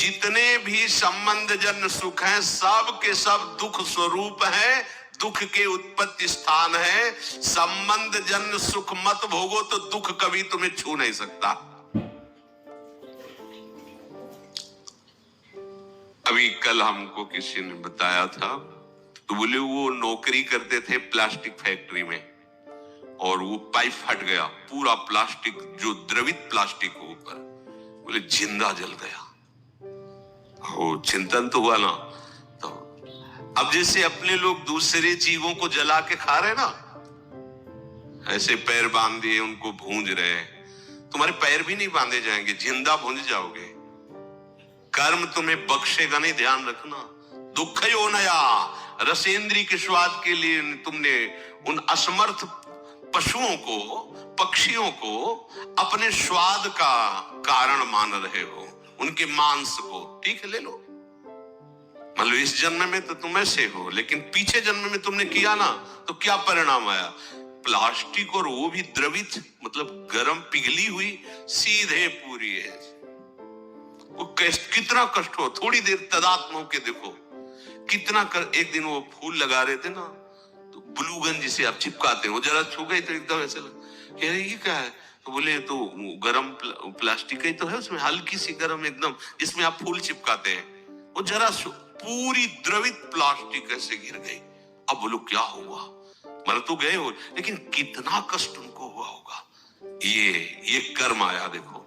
जितने भी संबंध जन सुख हैं सब के सब दुख स्वरूप है, दुख के उत्पत्ति स्थान है। संबंध जन सुख मत भोगो तो दुख कभी तुम्हें छू नहीं सकता। अभी कल हमको किसी ने बताया था, तो बोले वो नौकरी करते थे प्लास्टिक फैक्ट्री में और वो पाइप फट गया, पूरा प्लास्टिक जो द्रवित प्लास्टिक हो ऊपर, बोले जिंदा जल गया। हो चिंतन तो हुआ ना। तो अब जैसे अपने लोग दूसरे जीवों को जला के खा रहे ना, ऐसे पैर बांध दिए उनको भूंज रहे, तुम्हारे पैर भी नहीं बांधे जाएंगे, जिंदा भूंज जाओगे। कर्म तुम्हें बख्शेगा नहीं, ध्यान रखना। दुखयो नया, रसेंद्री के स्वाद के लिए तुमने उन असमर्थ पशुओं को, पक्षियों को अपने स्वाद का कारण मान रहे हो, उनके मांस को। ठीक है, ले लो, मान लो इस जन्म में तो तुम ऐसे हो, लेकिन पीछे जन्म में तुमने किया ना, तो क्या परिणाम आया? प्लास्टिक, और वो भी द्रवित, मतलब गर्म पिघली हुई, सीधे पूरी है। वो कितना कष्ट हो, थोड़ी देर तदात्म होके देखो कितना एक दिन वो फूल लगा रहे थे ना, तो ब्लू गन जिसे आप चिपकाते हैं, वो जरा छू गई तो एकदम ऐसे कह रहे ये क्या है, तो बोले तो गरम प्लास्टिक ही तो है, उसमें हल्की सी गरम एकदम, जिसमें आप फूल चिपकाते हैं, वो जरा पूरी द्रवित प्लास्टिक ऐसे गिर गई। अब बोलो क्या हुआ? मर तो गए हो, लेकिन कितना कष्ट उनको हुआ होगा। ये कर्म आया। देखो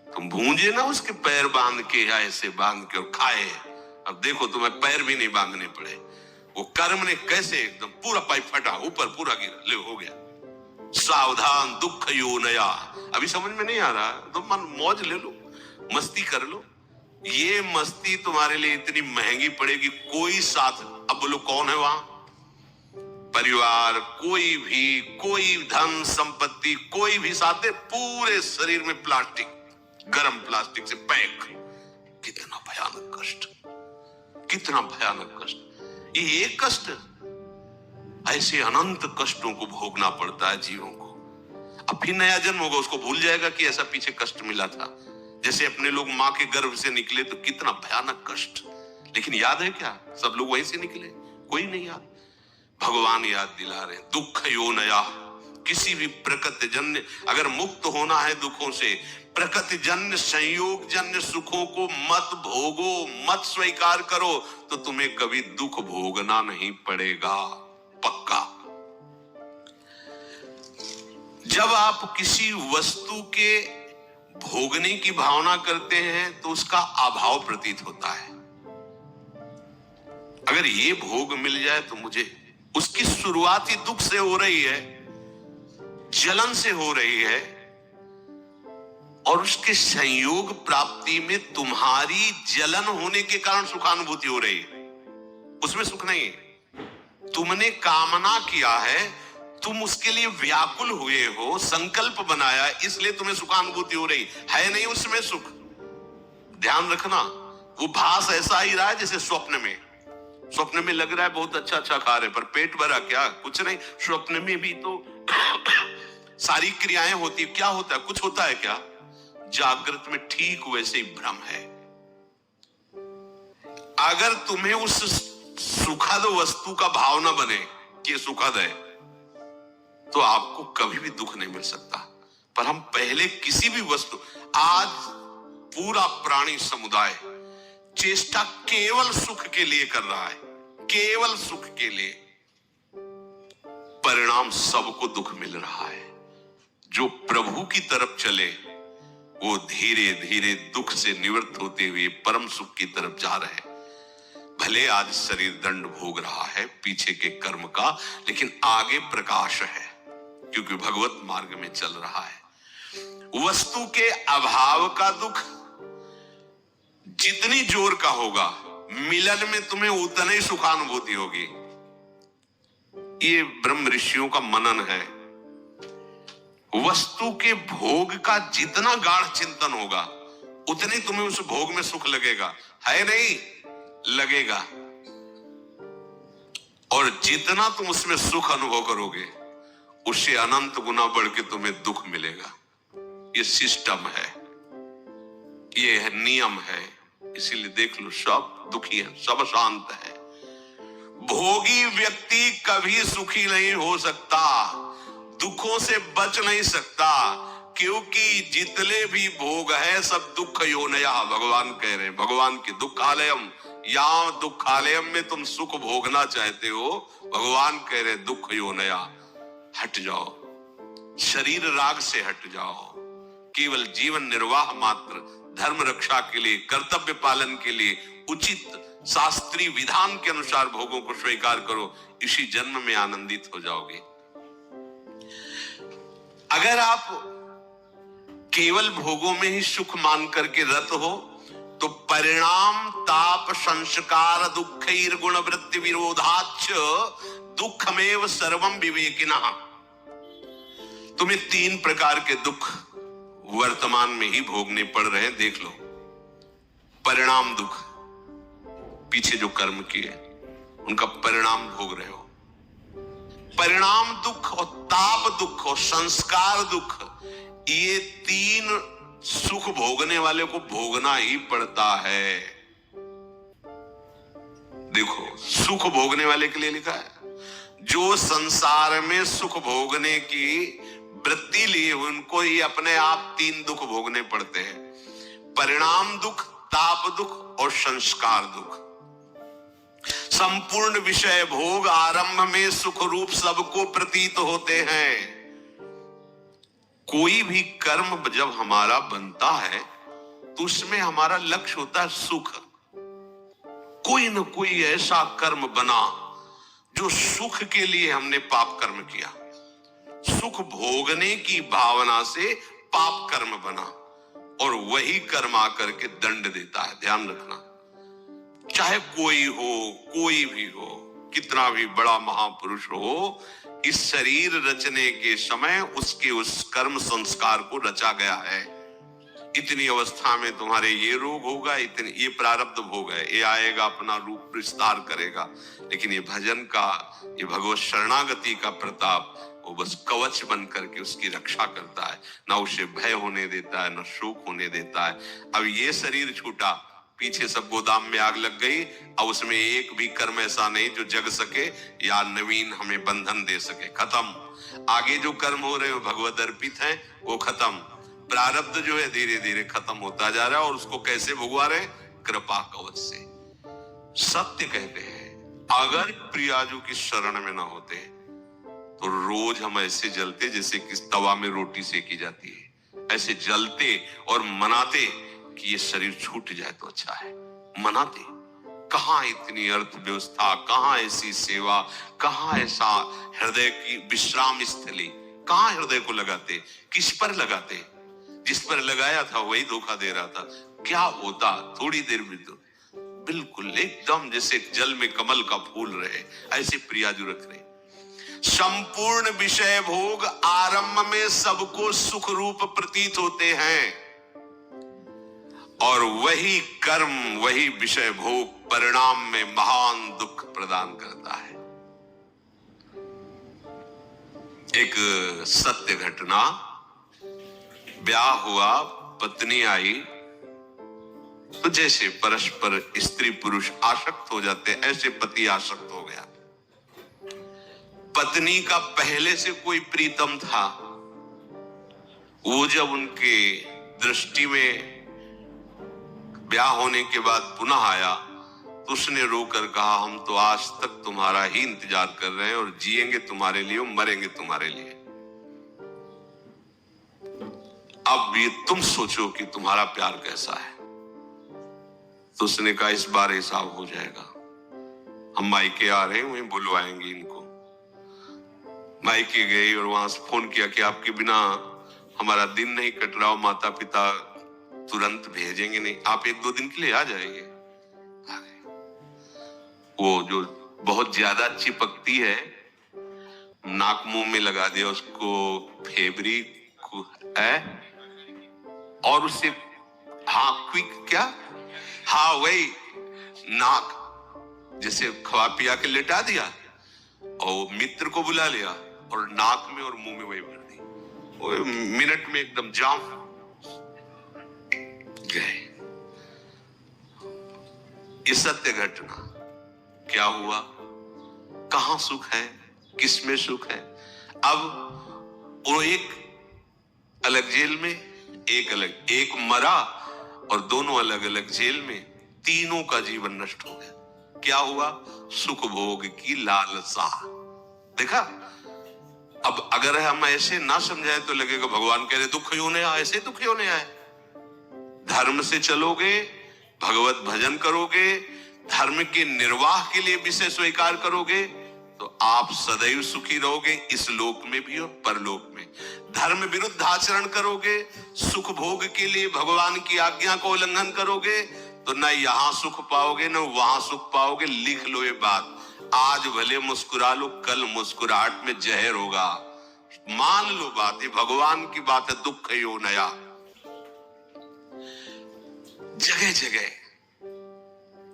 तुम भूंजे ना उसके पैर बांध के या ऐसे बांध के और खाए, अब देखो तुम्हें पैर भी नहीं बांधने पड़े। वो कर्म ने कैसे एकदम पूरा पाइप फटा, ऊपर पूरा गिरा, ले हो गया। सावधान दुख यो नया। अभी समझ में नहीं आ रहा तो मन मौज ले लो, मस्ती कर लो। ये मस्ती तुम्हारे लिए इतनी महंगी पड़ेगी, कोई साथ, अब बोलो कौन है वहां? परिवार, कोई धन संपत्ति, कोई भी साथ है, पूरे शरीर में प्लास्टिक, गरम प्लास्टिक से पैक। कितना भयानक कष्ट, कितना भयानक कष्ट। ये एक कष्ट, ऐसे अनंत कष्टों को भोगना पड़ता है जीवों को। अब फिर नया जन्म होगा, उसको भूल जाएगा कि ऐसा पीछे कष्ट मिला था। जैसे अपने लोग माँ के गर्भ से निकले तो कितना भयानक कष्ट, लेकिन याद है क्या? सब लोग वहीं से निकले, कोई नहीं याद। भगवान याद दिला रहे, दुख यो नया। किसी भी प्रकृति जन्य, अगर मुक्त होना है दुखों से, प्रकृति जन्य संयोग जन्य सुखों को मत भोगो, मत स्वीकार करो, तो तुम्हें कभी दुख भोगना नहीं पड़ेगा, पक्का। जब आप किसी वस्तु के भोगने की भावना करते हैं तो उसका अभाव प्रतीत होता है। अगर ये भोग मिल जाए तो मुझे, उसकी शुरुआत ही दुख से हो रही है, जलन से हो रही है, और उसके संयोग प्राप्ति में तुम्हारी जलन होने के कारण सुखानुभूति हो रही है, उसमें सुख नहीं है। तुमने कामना किया है, तुम उसके लिए व्याकुल हुए हो, संकल्प बनाया, इसलिए तुम्हें सुखानुभूति हो रही है, नहीं उसमें सुख। ध्यान रखना, वो भास ऐसा ही रहा है जैसे स्वप्न में लग रहा है बहुत अच्छा अच्छा खा रहे, पर पेट भरा क्या? कुछ नहीं। स्वप्न में भी तो सारी क्रियाएं होती, क्या होता है? कुछ होता है क्या? जागृत में ठीक वैसे ही भ्रम है। अगर तुम्हें उस सुखद वस्तु का भाव न बने कि सुखद है, तो आपको कभी भी दुख नहीं मिल सकता। पर हम पहले किसी भी वस्तु, आज पूरा प्राणी समुदाय चेष्टा केवल सुख के लिए कर रहा है, केवल सुख के लिए, परिणाम सबको दुख मिल रहा है। जो प्रभु की तरफ चले वो धीरे धीरे दुख से निवृत्त होते हुए परम सुख की तरफ जा रहे हैं। भले आज शरीर दंड भोग रहा है पीछे के कर्म का, लेकिन आगे प्रकाश है, क्योंकि भगवत मार्ग में चल रहा है। वस्तु के अभाव का दुख जितनी जोर का होगा, मिलन में तुम्हें उतना ही सुखानुभूति होगी। ये ब्रह्म ऋषियों का मनन है। वस्तु के भोग का जितना गाढ़ चिंतन होगा, उतनी तुम्हें उस भोग में सुख लगेगा, है नहीं? लगेगा। और जितना तुम उसमें सुख अनुभव करोगे, उससे अनंत गुना बढ़ के तुम्हें दुख मिलेगा। ये सिस्टम है, ये नियम है। इसीलिए देख लो सब दुखी है, सब शांत है। भोगी व्यक्ति कभी सुखी नहीं हो सकता, दुखों से बच नहीं सकता, क्योंकि जितने भी भोग है सब दुख योनया। भगवान कह रहे हैं, भगवान के दुखालयम, या दुखालयम में तुम सुख भोगना चाहते हो, भगवान कह रहे दुख योनया, हट जाओ, शरीर राग से हट जाओ, केवल जीवन निर्वाह मात्र, धर्म रक्षा के लिए, कर्तव्य पालन के लिए उचित शास्त्रीय विधान के अनुसार भोगों को स्वीकार करो, इसी जन्म में आनंदित हो जाओगे। अगर आप केवल भोगों में ही सुख मान करके रत हो तो परिणाम ताप संस्कार दुखैर गुण वृत्ति विरोधाच दुखमेव सर्वम विवेकिनः। तुम्हें 3 प्रकार के दुख वर्तमान में ही भोगने पड़ रहे हैं, देख लो। परिणाम दुख, पीछे जो कर्म किए उनका परिणाम भोग रहे हो। परिणाम दुख और ताप दुख और संस्कार दुख, ये 3 सुख भोगने वाले को भोगना ही पड़ता है। देखो, सुख भोगने वाले के लिए लिखा है, जो संसार में सुख भोगने की वृत्ति लिए उनको ही अपने आप 3 दुख भोगने पड़ते हैं, परिणाम दुख, ताप दुख और संस्कार दुख। संपूर्ण विषय भोग आरंभ में सुख रूप सबको प्रतीत होते हैं। कोई भी कर्म जब हमारा बनता है तो उसमें हमारा लक्ष्य होता है सुख। कोई न कोई ऐसा कर्म बना जो सुख के लिए हमने पाप कर्म किया, सुख भोगने की भावना से पाप कर्म बना, और वही कर्म आकर के दंड देता है। ध्यान रखना, चाहे कोई हो, कोई भी हो, कितना भी बड़ा महापुरुष हो, इस शरीर रचने के समय उसके उस कर्म संस्कार को रचा गया है। इतनी अवस्था में तुम्हारे ये रोग होगा, इतनी ये प्रारब्ध भोग है, ये आएगा, अपना रूप विस्तार करेगा। लेकिन ये भजन का, ये भगवत शरणागति का प्रताप, वो बस कवच बन करके उसकी रक्षा करता है, ना उसे भय होने देता है, ना शोक होने देता है। अब ये शरीर छूटा, पीछे सब गोदाम में आग लग गई, अब उसमें एक भी कर्म ऐसा नहीं जो जग सके या नवीन हमें बंधन दे सके। खत्म। आगे जो कर्म हो रहे हो भगवत अर्पित हैं, वो खत्म। प्रारब्ध जो है धीरे धीरे खत्म होता जा रहा है, और उसको कैसे भुगवा रहे? कृपा कवच से। सत्य कहते हैं, अगर प्रियाजू की शरण में ना होते तो रोज हम ऐसे जलते जैसे किस तवा में रोटी सेकी जाती है, ऐसे जलते और मनाते कि ये शरीर छूट जाए तो अच्छा है। मनाते, कहां इतनी अर्थव्यवस्था, कहां ऐसी सेवा, कहां ऐसा हृदय की विश्राम स्थली, कहां हृदय को लगाते, किस पर लगाते? जिस पर लगाया था वही धोखा दे रहा था। क्या होता थोड़ी देर में तो बिल्कुल एकदम जैसे जल में कमल का फूल रहे, ऐसे प्रियाजू रख रहे। संपूर्ण विषय भोग आरंभ में सबको सुख रूप प्रतीत होते हैं, और वही कर्म, वही विषय भोग परिणाम में महान दुख प्रदान करता है। एक सत्य घटना, ब्याह हुआ, पत्नी आई, तो जैसे परस्पर स्त्री पुरुष आसक्त हो जाते, ऐसे पति आसक्त हो गया। पत्नी का पहले से कोई प्रीतम था, वो जब उनके दृष्टि में ब्याह होने के बाद पुनः आया तो उसने रोकर कहा, हम तो आज तक तुम्हारा ही इंतजार कर रहे हैं, और जिएंगे तुम्हारे लिए, मरेंगे तुम्हारे लिए। अब ये तुम सोचो कि तुम्हारा प्यार कैसा है। तो उसने कहा, इस बार हिसाब हो जाएगा, हम मायके आ रहे हैं, वहीं बुलवाएंगे इनको। मायके गई और वहां से फोन किया कि आपके बिना हमारा दिन नहीं कट रहा, माता पिता तुरंत भेजेंगे नहीं, आप 1-2 दिन के लिए आ जाएंगे। वो जो बहुत ज्यादा चिपकती है, नाक मुंह में लगा दिया उसको, फेब्रिक है, और उससे क्विक क्या, वही नाक जैसे खवा पिया के लेटा दिया, और मित्र को बुला लिया और नाक में और मुंह में वही भर दी, वो मिनट में एकदम जाम गए। ये सत्य घटना। क्या हुआ, कहां सुख है, किसमें सुख है। अब वो एक अलग जेल में, एक मरा और दोनों अलग अलग जेल में, तीनों का जीवन नष्ट हो गया। क्या हुआ, सुख भोग की लालसा। देखा, अब अगर हम ऐसे ना समझाए तो लगेगा भगवान कह रहे दुख क्यों नहीं आए, ऐसे दुख क्यों नहीं आए। धर्म से चलोगे, भगवत भजन करोगे, धर्म के निर्वाह के लिए विषय स्वीकार करोगे तो आप सदैव सुखी रहोगे, इस लोक में भी और परलोक में। धर्म विरुद्ध आचरण करोगे, सुख भोग के लिए भगवान की आज्ञा को उल्लंघन करोगे तो न यहां सुख पाओगे न वहां सुख पाओगे। लिख लो ये बात, आज भले मुस्कुरा लो, कल मुस्कुराहट में जहर होगा। मान लो बात, ये भगवान की बात है, दुख यो नया। जगह जगह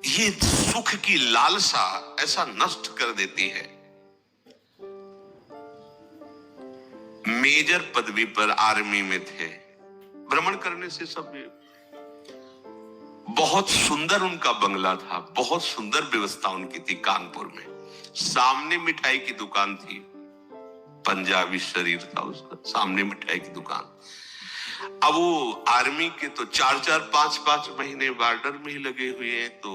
ये सुख की लालसा ऐसा नष्ट कर देती है। मेजर पदवी पर आर्मी में थे, भ्रमण करने से सब, बहुत सुंदर उनका बंगला था, बहुत सुंदर व्यवस्था उनकी थी। कानपुर में सामने मिठाई की दुकान थी, पंजाबी शरीर था उसका, सामने मिठाई की दुकान। अब वो आर्मी के तो 4-4, 5-5 महीने बॉर्डर में ही लगे हुए हैं, तो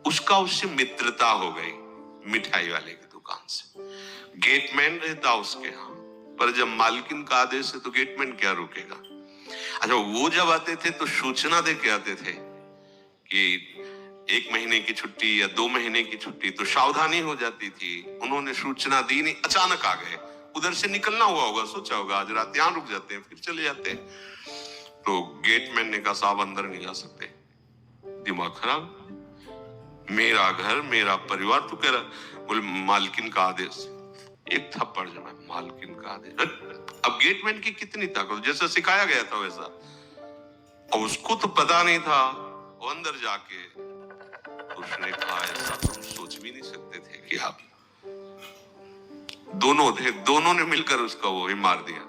उसका उससे मित्रता हो गई मिठाई वाले की दुकान से। गेटमैन रहता उसके यहाँ, पर जब मालकिन का आदेश है तो गेटमैन क्या रुकेगा। अच्छा, वो जब आते थे तो सूचना दे के आते थे कि 1 महीने की छुट्टी या 2 महीने की छुट्टी, तो सावधानी हो जाती थी। उन्होंने सूचना दी नहीं, अचानक आ गए, उधर से निकलना हुआ होगा, सोचा होगा आज रात यहां रुक जाते हैं फिर चले जाते हैं। तो गेटमैन ने कहा साहब अंदर नहीं जा सकते, दिमाग खराब, मेरा घर मेरा परिवार। तो कह रहा, बोले मालकिन का आदेश। एक थप्पड़ जो है, मालकिन का आदेश। अब गेटमैन की कितनी ताकत, जैसा सिखाया गया था वैसा, और उसको तो पता नहीं था। वो अंदर जाके उसने कहा ऐसा तुम सोच भी नहीं सकते थे कि आप दोनों थे, दोनों ने मिलकर उसका वो ही मार दिया,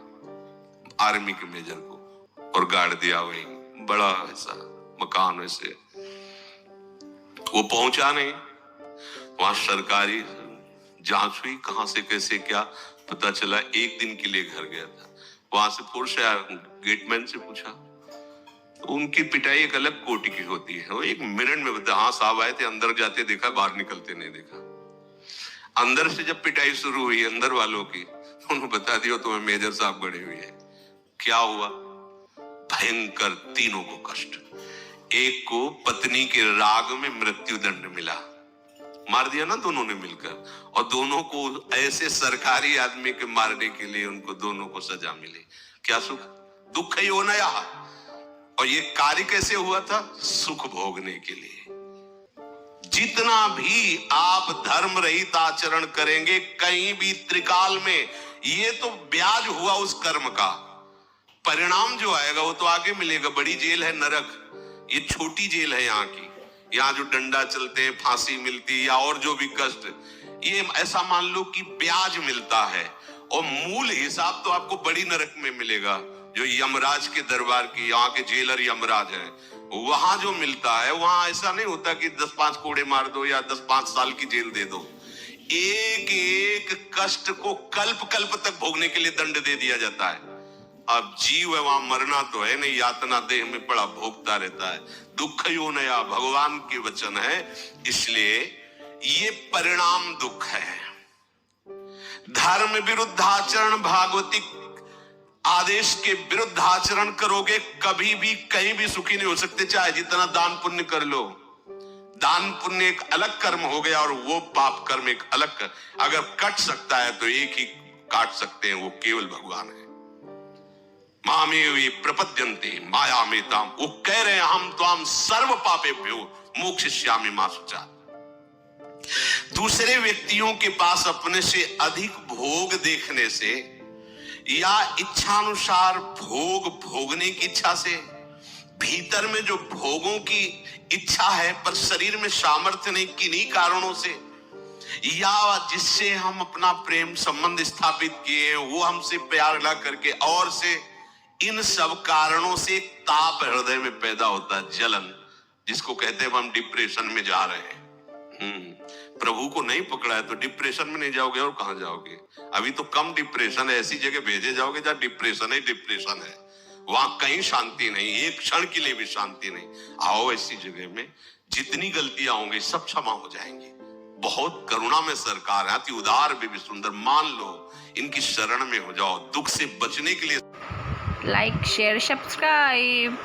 आर्मी के मेजर को, और गाड़ दिया वही बड़ा ऐसा मकान। वैसे वो पहुंचा नहीं, वहां सरकारी जांच हुई, कहां से कैसे क्या पता चला। 1 दिन के लिए घर गया था, वहां से फोर्स आया, गेटमैन से पूछा तो उनकी पिटाई एक अलग कोटि की होती है। वो 1 मिनट में बता, हाँ साहब आए थे, अंदर जाते देखा, बाहर निकलते नहीं देखा। अंदर से जब पिटाई शुरू हुई अंदर वालों की, उन्होंने बता दिया तुम्हें मेजर साहब गड़े हुए हैं। क्या हुआ, भयंकर, तीनों को कष्ट। एक को पत्नी के राग में मृत्यु दंड मिला, मार दिया ना दोनों ने मिलकर, और दोनों को ऐसे सरकारी आदमी के मारने के लिए उनको दोनों को सजा मिली। क्या सुख, दुख ही होना यहाँ। और ये कार्य कैसे हुआ था, सुख भोगने के लिए। जितना भी आप धर्म रहित आचरण करेंगे कहीं भी त्रिकाल में, ये तो ब्याज हुआ उस कर्म का। परिणाम जो आएगा वो तो आगे मिलेगा। बड़ी जेल है नरक, ये छोटी जेल है यहाँ की। यहाँ जो डंडा चलते हैं, फांसी मिलती या और जो भी कष्ट, ये ऐसा मान लो कि ब्याज मिलता है, और मूल हिसाब तो आपको बड़ी नरक में मिलेगा, जो यमराज के दरबार की, यहाँ के जेलर यमराज है, वहां जो मिलता है। वहां ऐसा नहीं होता कि 10-5 कोड़े मार दो या 10-5 साल की जेल दे दो। एक एक कष्ट को कल्प कल्प तक भोगने के लिए दंड दे दिया जाता है। अब जीव है, वहां मरना तो है नहीं, यातना देह में पड़ा भोगता रहता है। दुख यो नया भगवान के वचन है, इसलिए ये परिणाम दुख है। धर्म विरुद्ध आचरण, भागवतिक आदेश के विरुद्ध आचरण करोगे, कभी भी कहीं भी सुखी नहीं हो सकते, चाहे जितना दान पुण्य कर लो। दान पुण्य एक अलग कर्म हो गया और वो पाप कर्म एक अलग कर। अगर कट सकता है तो एक ही काट सकते हैं, वो केवल भगवान है। मामेव प्रपद्यन्ते माया में ताम, वो कह रहे हैं हम तो हम सर्व पापेभ्यो मोक्षयिष्यामि मा शुचा। दूसरे व्यक्तियों के पास अपने से अधिक भोग देखने से या इच्छानुसार भोग भोगने की इच्छा से, भीतर में जो भोगों की इच्छा है पर शरीर में सामर्थ्य नहीं, किन्हीं कारणों से, या जिससे हम अपना प्रेम संबंध स्थापित किए हैं वो हमसे प्यार ला करके, और से इन सब कारणों से ताप हृदय में पैदा होता है, जलन। जिसको कहते हैं हम डिप्रेशन में जा रहे हैं। प्रभु को नहीं पकड़ा है तो डिप्रेशन में नहीं जाओगे और कहां जाओगे। अभी तो कम डिप्रेशन है, ऐसी जगह भेजे जाओगे जहां डिप्रेशन है, वहां कहीं शांति नहीं, एक क्षण के लिए भी शांति नहीं। आओ ऐसी जगह में जितनी गलतियां होंगी सब क्षमा हो जाएंगी। बहुत करुणा में सरकार है, अति उदार भी सुंदर। मान लो, इनकी शरण में हो जाओ, दुख से बचने के लिए। Like share subscribe.